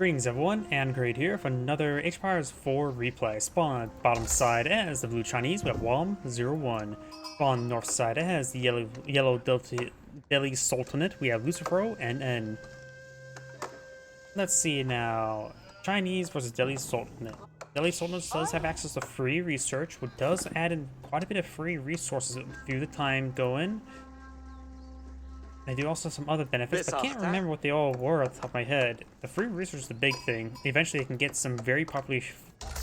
Greetings everyone, and Great here for another H-Pirates 4 replay. Spawn bottom side as the blue Chinese, we have Wam01. Spawn north side as the yellow Delhi Sultanate, we have LucifroNN. Let's see now, Chinese versus Delhi Sultanate. Delhi Sultanate does have access to free research, which does add in quite a bit of free resources through the time going. They do also have some other benefits, but I can't remember what they all were off the top of my head. The free research is the big thing. Eventually they can get some very population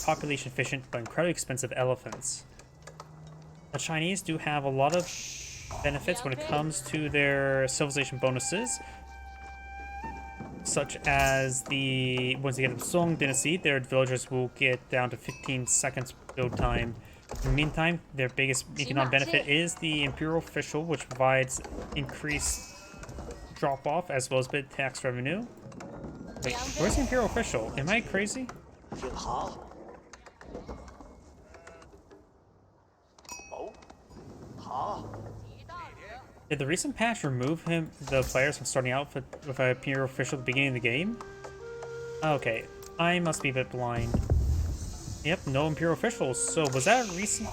efficient but incredibly expensive elephants. The Chinese do have a lot of benefits when it comes to their civilization bonuses, such as once they get the Song Dynasty, their villagers will get down to 15 seconds build time. In the meantime, their biggest economic benefit is the Imperial Official, which provides increased drop-off as well as bit tax revenue. Wait, where's the Imperial Official? Am I crazy? Did the recent patch remove the players from starting out with an Imperial Official at the beginning of the game? Okay, I must be a bit blind. Yep, no Imperial Officials. So was that a recent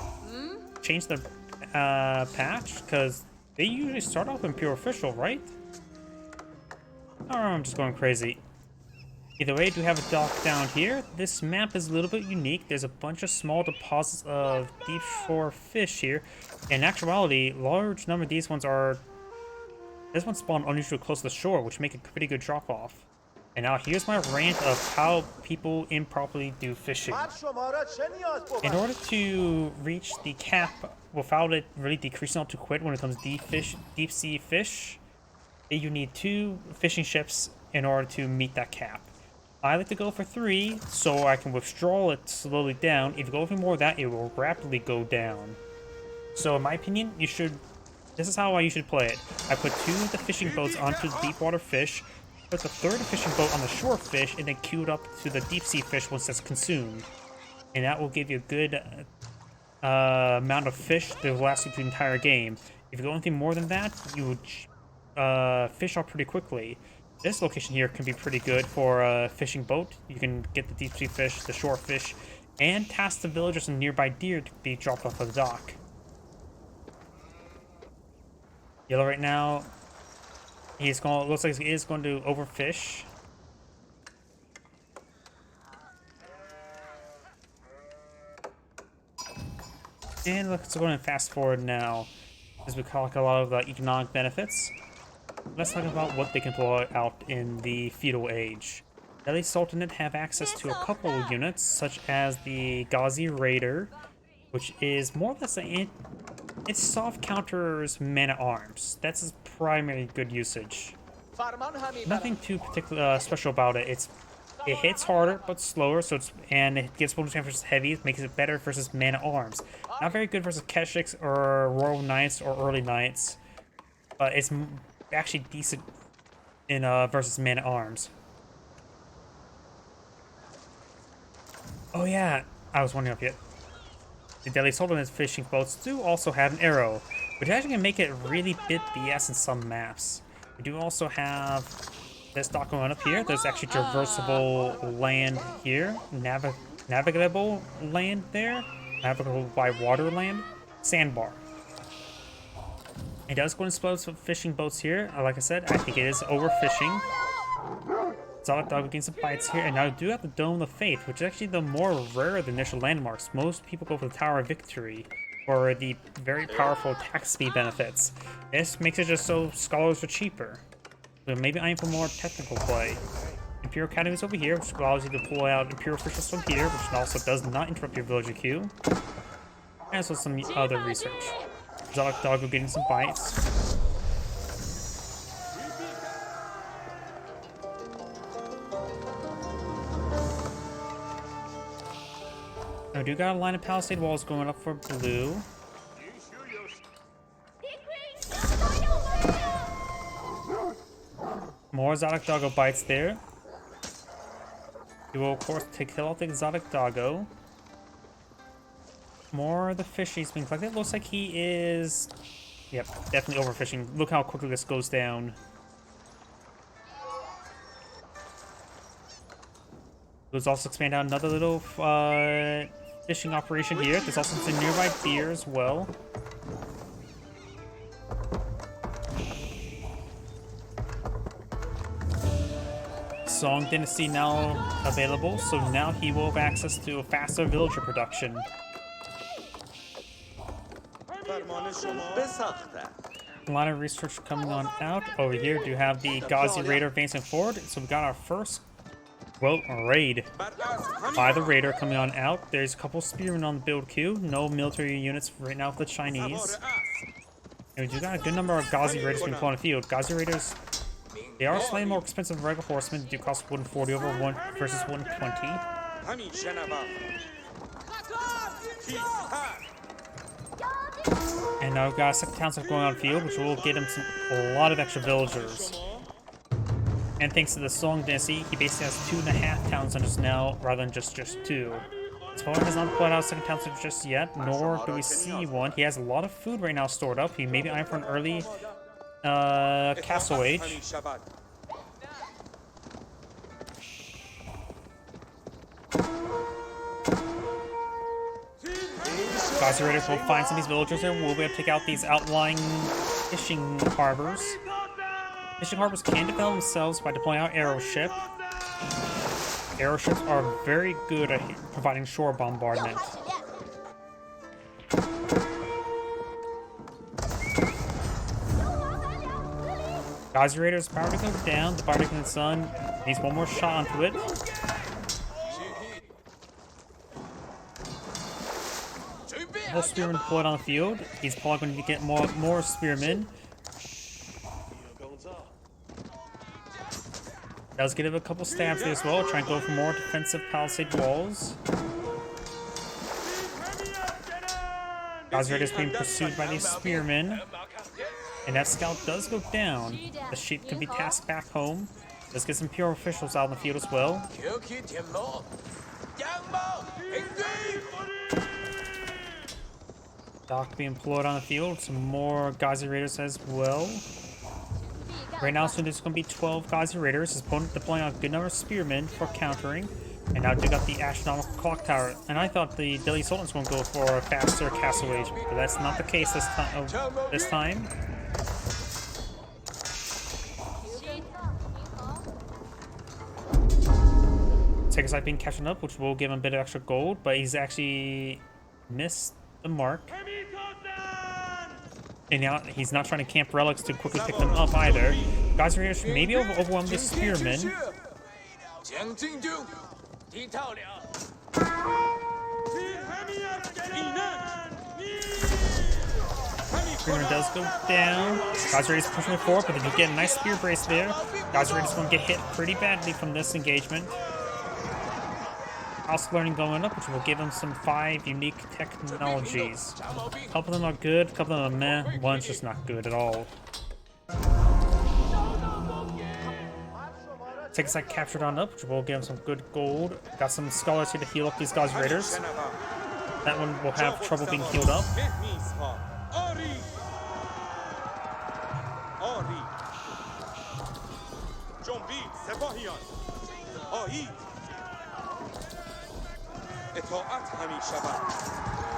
change to the patch? Because they usually start off with Imperial Official, right? Or I'm just going crazy. Either way, I do have a dock down here. This map is a little bit unique. There's a bunch of small deposits of deep shore fish here. In actuality, large number of these ones are... This one spawned unusually close to the shore, which make a pretty good drop-off. And now here's my rant of how people improperly do fishing. In order to reach the cap without it really decreasing out to quit when it comes to deep sea fish, you need 2 fishing ships in order to meet that cap. I like to go for 3 so I can withdraw it slowly down. If you go for more of that, it will rapidly go down. So in my opinion, this is how you should play it. I put 2 of the fishing boats onto the deep water fish, put the 3rd fishing boat on the shore fish, and then queue it up to the deep sea fish once that's consumed. And that will give you a good amount of fish that will last you through the entire game. If you go anything more than that, you would fish off pretty quickly. This location here can be pretty good for a fishing boat. You can get the deep sea fish, the shore fish, and task the villagers and nearby deer to be dropped off of the dock. Yellow right now, looks like he is going to overfish. And let's go ahead and fast forward now, as we collect a lot of the economic benefits. Let's talk about what they can pull out in the feudal age. Delhi Sultanate have access to a couple of units, such as the Ghazi Raider, which is more or less it soft counters men-at-arms. That's its primary good usage. Nothing too particular special about it. It hits harder but slower, and it gets bonus versus heavy, makes it better versus men-at-arms. Not very good versus Keshiks or Royal Knights or Early Knights, but it's actually decent in versus men-at-arms. Oh yeah, I was wondering if yet. The Delhi Sultanate's fishing boats do also have an arrow, which actually can make it really bit BS in some maps. We do also have this dock going up here. There's actually traversable land here, navigable land there, navigable by water land, sandbar. It does go and explode some fishing boats here. Like I said, I think it is overfishing. Zalak Dog getting some bites here, and now we do have the Dome of Faith, which is actually the more rare of the initial landmarks. Most people go for the Tower of Victory, or the very powerful attack speed benefits. This makes it just so scholars are cheaper. But maybe aim for more technical play. Imperial Academy is over here, which allows you to pull out Imperial officials from here, which also does not interrupt your villager queue. As well as some other research. Zalak Doggo getting some bites. I do got a line of palisade walls going up for blue. More Exotic Doggo bites there. You will, of course, kill off the Exotic Doggo. More of the fishies being collected. Looks like he is... Yep, definitely overfishing. Look how quickly this goes down. Let's also expand out another little fishing operation here. There's also some nearby deer as well. Song Dynasty now available, so now he will have access to a faster villager production. A lot of research coming on out. Over here, do have the Ghazi Raider advancing forward. So we got our first, well, raid by the Raider coming on out. There's a couple spearmen on the build queue. No military units right now for the Chinese. And we do got a good number of Ghazi Raiders being put on the field. Ghazi Raiders, they are slightly more expensive than regular horsemen. They do cost 140 over 1 versus 120. And now we've got a second town going on field, which will get him a lot of extra villagers. And thanks to the Song Dynasty, he basically has 2.5 town centers now, rather than just 2. Spawn has not put out a second town center just yet, nor do we see one. He has a lot of food right now stored up. He may be eyeing for an early Castle Age. Ghazi Raiders will find some of these villagers there. We'll be able to take out these outlying fishing harbors. Fishing harbors can defend themselves by deploying out aeroship. Aeroships are very good at providing shore bombardment. Ghazi Raiders power to go down. The Bardic Sun needs one more shot onto it. Whole spearman deployed on the field. He's probably going to get more spearmen. Does get him a couple stabs there as well. Try and go for more defensive palisade walls. Ghazi Raiders being pursued by these spearmen. And that scout does go down. The sheep can be tasked back home. Let's get some pure officials out in the field as well. Doc being employed on the field. Some more Ghazi Raiders as well. Right now, so there's going to be 12 Ghazi Raiders. His opponent deploying a good number of spearmen for countering. And now they got the astronomical clock tower. And I thought the Delhi Sultan's going to go for a faster castle age, but that's not the case this time. Second side being catching up, which will give him a bit of extra gold, but he's actually missed the mark. And now he's not trying to camp relics to quickly pick them up either. Ghazi Raiders maybe overwhelm the spearmen. Spearman does go down. Ghazi Raiders pushing it forward, but they do get a nice spear brace there. Ghazi Raiders going to get hit pretty badly from this engagement. House learning going up, which will give them some 5 unique technologies. A couple of them are good, a couple of them are meh, one's just not good at all. Second side captured on up, which will give them some good gold. Got some scholars here to heal up these Ghazi Raiders. That one will have trouble being healed up.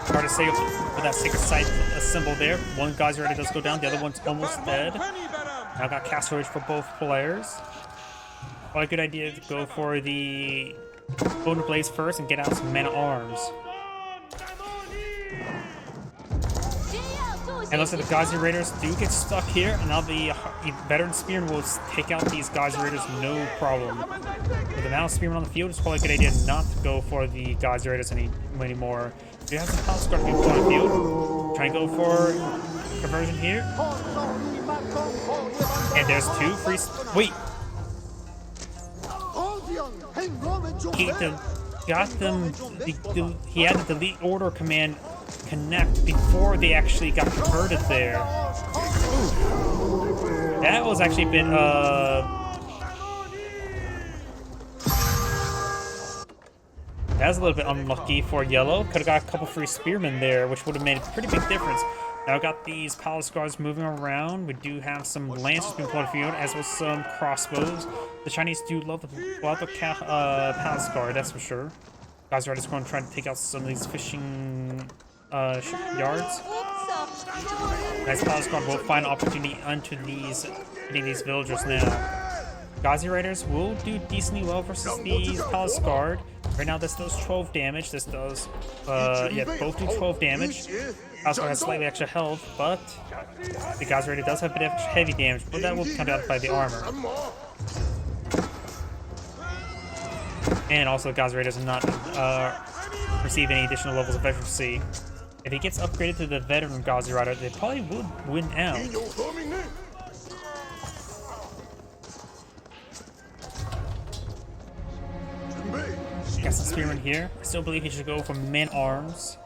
Hard to say with that sacred site symbol there. One Ghazi Raider does go down, the other one's almost dead. Now got Castle Age for both players. What a good idea to go for the Golden Blaze first and get out some men-at-arms. And looks like the Ghazi Raiders do get stuck here, and now the veteran spearman will take out these Ghazi Raiders no problem. With the amount of spearmen on the field, it's probably a good idea not to go for the Ghazi Raiders anymore. Do you have some palace guard people on the field? Try and go for conversion here. And there's 2 free. Wait! He had the delete order command connect before they actually got converted there. Ooh. That was actually a bit that was a little bit unlucky for yellow. Could have got a couple free spearmen there, which would have made a pretty big difference. Now got these palace guards moving around. We do have some lancers being pulled field, as well as some crossbows. The Chinese do love the palace guard, that's for sure. Guys are just going to try to take out some of these fishing yards. Nice palace guard will find opportunity onto hitting these villagers now. Gazi Raiders will do decently well versus the Palace Guard. Right now this does 12 damage. This does, yeah, both do 12 damage. Palace Guard has slightly extra health, but the Gazi Raider does have a bit of heavy damage, but that will be counted out by the armor. And also the Gazi Raiders are not receive any additional levels of efficiency. If he gets upgraded to the veteran Gazi Rider, they probably would win out. Got some spearmen here. I still believe he should go for man-arms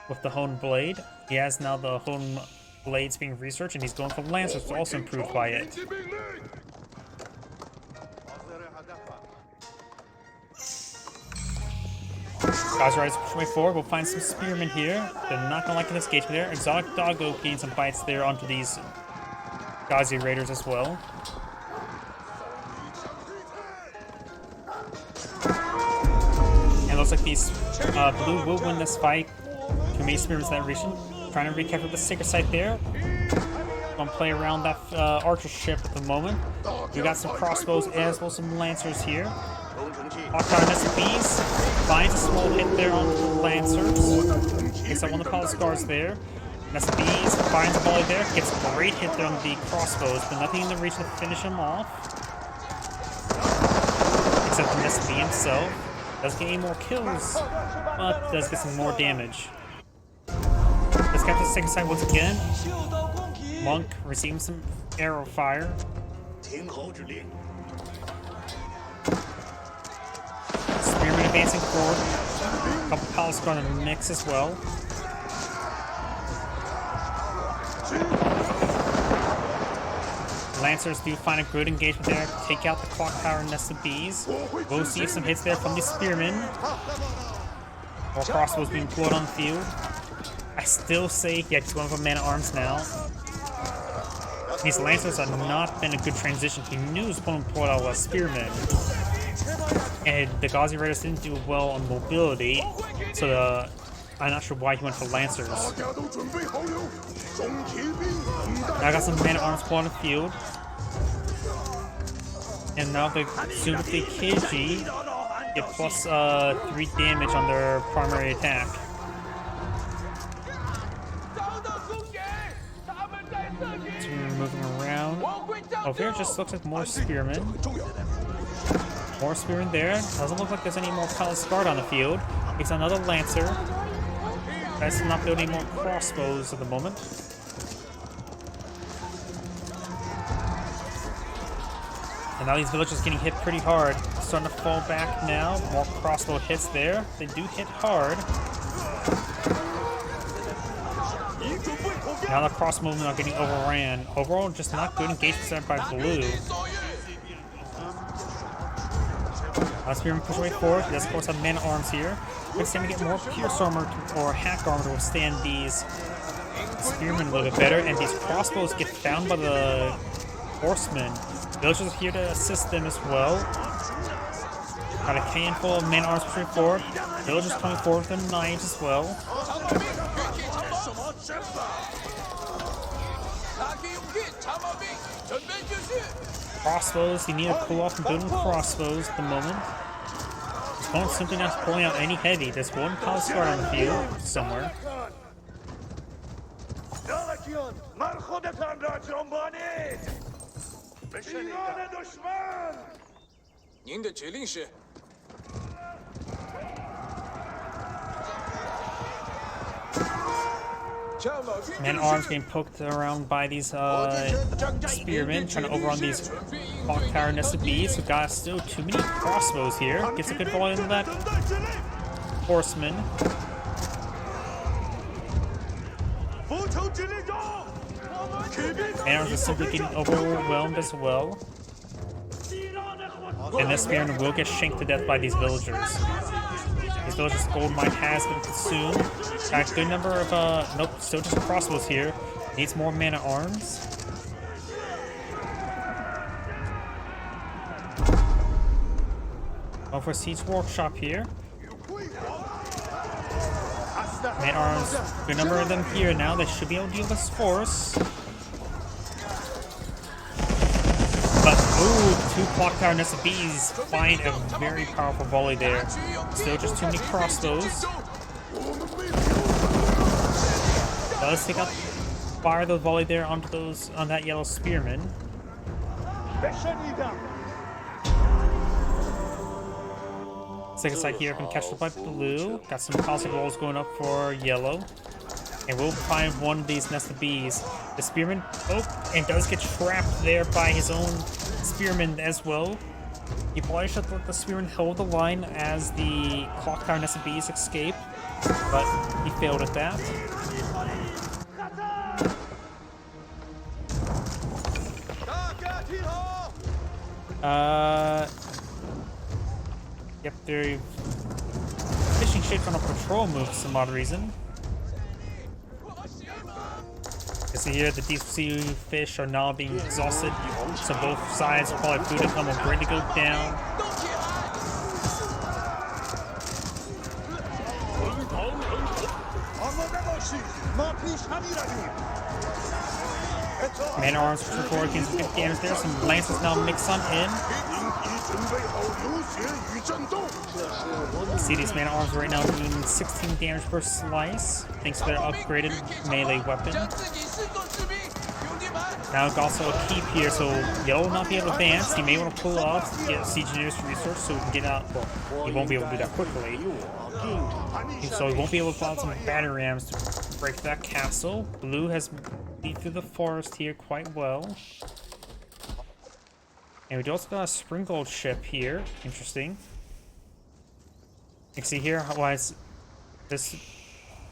with the honed blade. He has now the honed blades being researched, and he's going for lancers to also improve by it. Gazi Riders push way forward. We'll find some spearmen here. They're not gonna like this engagement there. Exotic Doggo getting some bites there onto these Gazi Raiders as well. And looks like these blue will win this fight. Too many spearmen in that region. Trying to recapture the sacred site there. Gonna play around that archer ship at the moment. We got some crossbows as well as some lancers here. Hawkeye SCPs finds a small hit there on the lancers. Takes out one of the palace guards there. SCPs finds a volley there. Gets a great hit there on the crossbows, but nothing in the reach to finish him off. Except for SCP himself. Does get any more kills, but does get some more damage. Let's capture the second side once again. Monk receiving some arrow fire. Spearman advancing forward. A couple palace guard in the mix as well. Lancers do find a good engagement there. Take out the clock tower and nest of bees. We'll see some hits there from the spearmen. More crossbows being pulled on the field. I still say, yeah, he's going for man-at-arms now. These lancers have not been a good transition. He knew his opponent pulled out a spearman. And the Gazi Raiders didn't do well on mobility, so I'm not sure why he went for lancers. Now I got some man-at-arms pulled on the field. And now the Summery KG get plus 3 damage on their primary attack. So we're moving around. Over here just looks like more spearmen. More spearmen there. Doesn't look like there's any more palace guard on the field. It's another lancer. Guys not building more crossbows at the moment. And now these villagers getting hit pretty hard. Starting to fall back now. More crossbow hits there. They do hit hard. Now the crossbowmen are getting overran. Overall, just not good engagement set by blue. Spearman push way forward. He does, of course, have man-at-arms here. Good time to get more pierce armor or hack armor to withstand these spearmen a little bit better. And these crossbows get found by the horsemen. Villagers are here to assist them as well. Got a cannon full of man-at-arms pushing forward. Villagers coming forward with their knives as well. Crossbows, you need to pull off and building crossbows at the moment. His opponent's simply not pulling out any heavy. There's one palace guard on the field somewhere. Man-at-arms getting poked around by these spearmen, trying to overrun these clock tower nested bees. We've got still too many crossbows here. Gets a good volume of that horseman. Man-at-arms are simply getting overwhelmed as well. And this spearman will get shanked to death by these villagers. His village's gold mine has been consumed. Got a good number of, nope, still just crossbows here. Needs more man-at-arms. Go for a siege workshop here. Man-at-arms, good number of them here now. They should be able to deal with this force. But, ooh, 2 clock tower nests of bees find a very powerful volley there. Still just too many crossbows. Does take out, fire the volley there onto those, on that yellow spearman. Second side here been captured by blue. Got some caustic rolls going up for yellow. And we'll find one of these nest of bees. The spearman, oh, and does get trapped there by his own spearman as well. He probably should let the spearman hold the line as the clock tower nest of bees escape, but he failed at that. Yep, they're fishing ships on a patrol move for some odd reason. You see here, the deep sea fish are now being exhausted, so both sides are probably food income are ready to go down. Man-at-arms for 4 against 50 damage there. Some lances now mix on in. You see these man-at-arms right now doing 16 damage per slice, thanks to their upgraded melee weapon. Now also a keep here, so Yellow will not be able to advance. He may want to pull off to get siege engineers resource so he can get out. Well, he won't be able to do that quickly. So he won't be able to pull out some battery rams to break that castle. Blue has lead through the forest here quite well. And we do also got a sprinkled ship here. Interesting. You can see here why this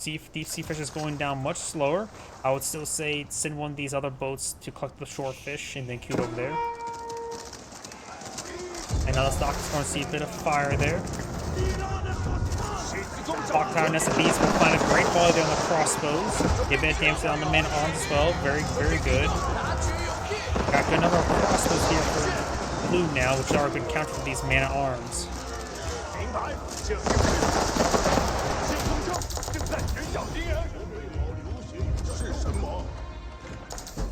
deep sea fish is going down much slower. I would still say send one of these other boats to collect the shore fish and then queue over there. And now the stock is going to see a bit of fire there. Clock tower nest of bees will find a great volley there on the crossbows. Get a bit of damage on the man-at-arms as well. Very, very good. Got a number of crossbows here for blue now, which are a good counter for these man-at-arms.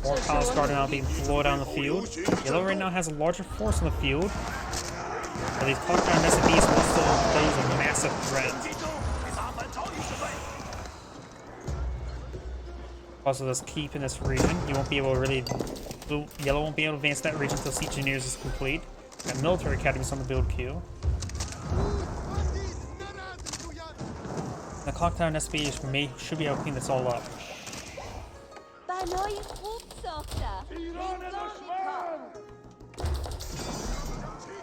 More Palace Guard now being flowed down the field. Yellow right now has a larger force on the field. But these clock tower nest of bees will still pose a massive threat. Also, let's keep in this region. You won't be able to really... Yellow won't be able to advance that region until Siege Engineers is complete. Got military academies on the build queue. The clock tower SB should be able to clean this all up.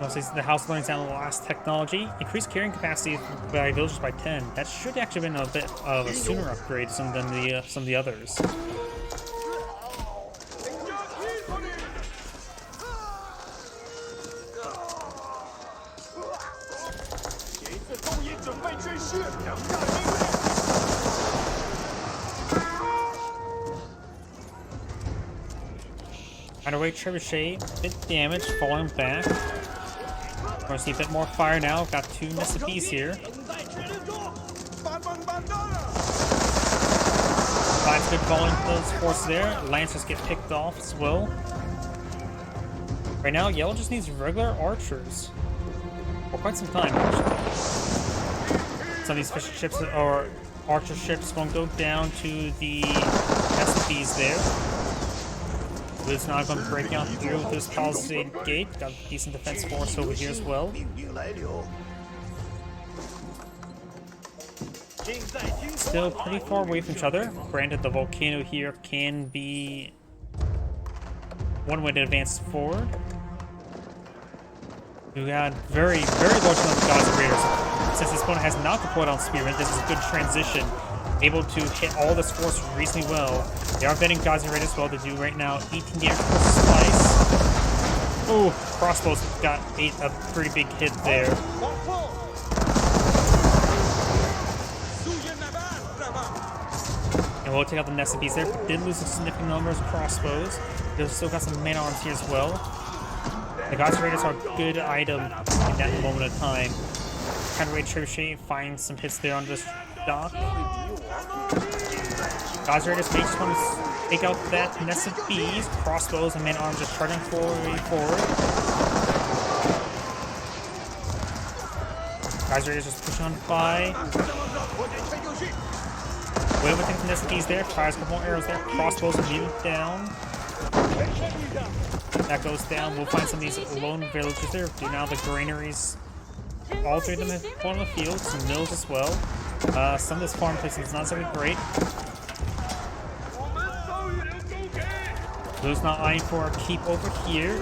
Also, the house learns down the last technology. Increased carrying capacity by villagers by 10. That should actually have been a bit of a sooner upgrade than some of the others. Underway trebuchet, bit damage, falling back. We're gonna see a bit more fire now. Got 2 nested bees here. Finds good falling those forces there. Lancers get picked off as well. Right now, Yellow just needs regular archers. For quite some time, actually. Some of these fishing ships or archer ships won't go down to the nested bees there. Blue's not going to break out through with this palisade gate. Got a decent defense force over here as well. Still pretty far away from each other. Granted, the volcano here can be one way to advance forward. We got very, very large number of Gods Raiders. Since this opponent has not deployed on Spearman, this is a good transition. Able to hit all this force reasonably well. They are betting Gazi Raid as well to do right now 18 damage per slice. Ooh, crossbows got a pretty big hit there. And we'll take out the nest of bees there, but did lose a significant number of crossbows. They've still got some man-arms here as well. The Geyser Raiders are a good item in that moment of time. Counterweight Trebuchet finds some hits there on this dock. Geyser Raiders may just want to take out that nest of bees. Crossbows and man-arms are charging forward. Geyser Raiders just push on by. Way over the nest of bees there. Fires a couple more arrows there. Crossbows immediately down. That goes down. We'll find some of these lone villagers there. Do now the granaries. All three of them have one on the field. Some mills as well. Some of this farm placement is not so great. Blue's not eyeing for a keep over here.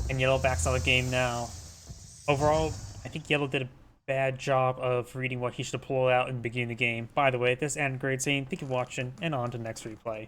And Yellow backs out of the game now. Overall, I think Yellow did a bad job of reading what he should pull out in the beginning of the game. By the way, this ended grade scene. Thank you for watching, and on to the next replay.